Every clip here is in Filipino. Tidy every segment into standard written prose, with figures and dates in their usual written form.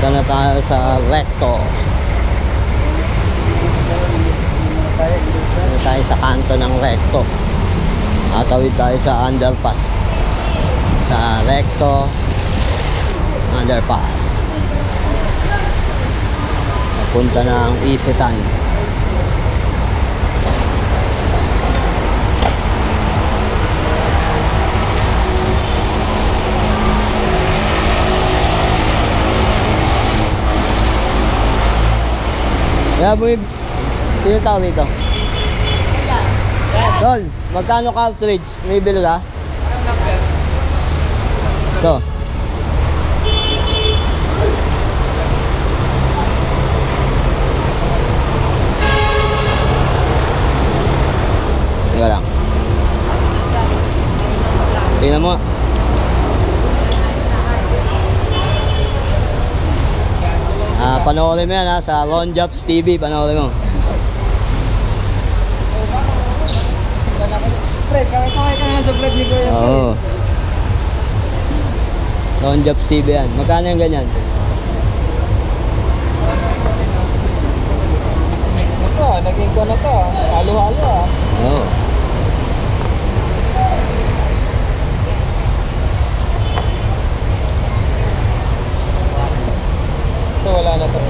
Punta na tayo sa Recto. Punta tayo sa kanto ng Recto. Atawid tayo sa underpass. Sa Recto underpass. Punta ng Isitan. Kaya boy, sino tao dito? Tol, magkano cartridge? May bilo ka? Ito. Teka lang. Tingnan mo. Panoorin mo yan sa Ron Jobs TV, panoorin mo. Pre, kaway-kaway ka nga sa vlog ni Kuya. Oo. Ron Jobs TV yan. Magkano yung ganyan? Mix mo to, naging ko na to. Halo-halo ah. Oo. Ito wala na to.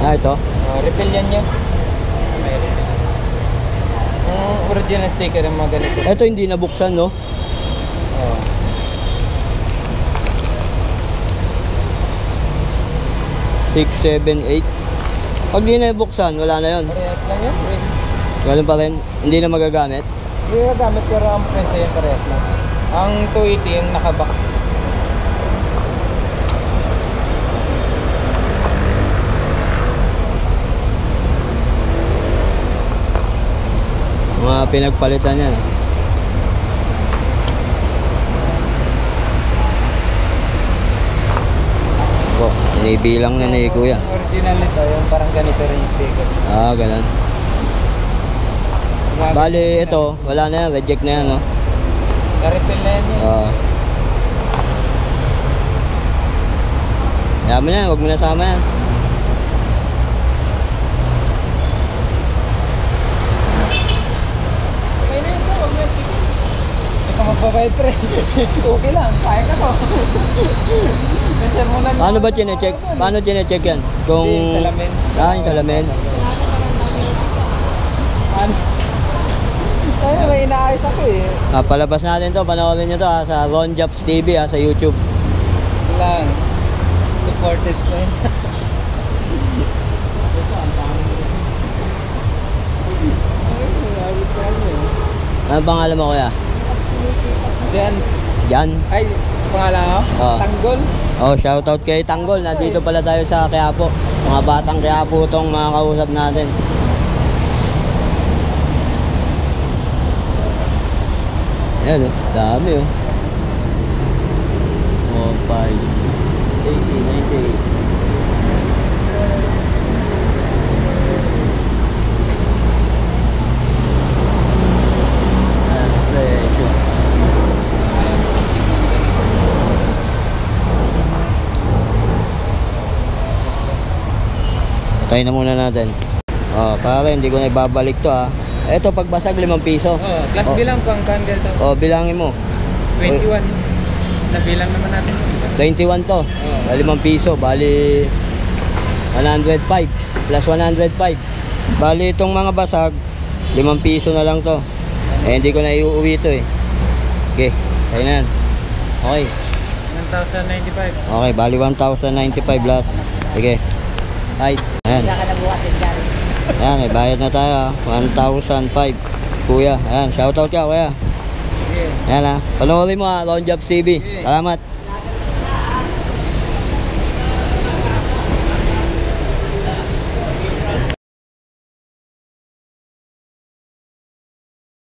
Ito? Refill yan niya. May refill. Yung original sticker yung mga ganito. Ito hindi nabuksan, no? Oo. Six, 7, 8. Pag di nabuksan, wala na yun. Parehas lang yan. Ganun pa rin, hindi na magagamit. Hindi ka gamit pero ang presyo yan parehas lang. Ang 280 yung nakabox. Mga pinagpalitan yan. Po, inibilang na ni Kuya. Yung original nito, yung parang ganito rin yung sticker. Ah, ganun. Bali, ito, wala na yan, reject na yan, no? Na-refill na yan yun. Oo. Yaman na yan, huwag mo na sama yan. Okay na yun to, huwag mo yung chicken. Hindi ka magbabayad pre. Okay lang, kaya ka to. Paano ba chinecheck? Paano chinecheck yan? Kung... Yung salamin. Saan yung salamin? Ano? Ay, may inaayos ako eh. Palabas natin to, panoorin nyo to sa Ron Jobs TV sa YouTube. Lang. Supported friend. Ano pangalan mo, Kuya? Diyan. Jan? Ay, pangalan ko? Oo. Tanggol. Oh, shoutout kay Tanggol. Nandito pala tayo sa Quiapo. Mga batang Quiapo itong mga kausap natin. Ayan oh, dami oh. 5, 80, 98. Tayo na muna natin. Para hindi ko na ibabalik to Ito pagbasag 5 piso. Class B lang pang candle to. Bilangin mo. 21. Nabilang naman natin. 21 to. 5 piso, bali 105 plus 105. Bali itong mga basag 5 piso na lang to. Hindi ko na iuwi ito eh. Okay, tayo na yan. Okay. 1,095. Okay, bali 1,095 lahat. Sige. Right. Ayan. Ayan, may bayad na tayo 1,005. Kuya, ayan, shoutout ka Kuya. Ayan Panoorin mo Ron Jobs TV. Salamat.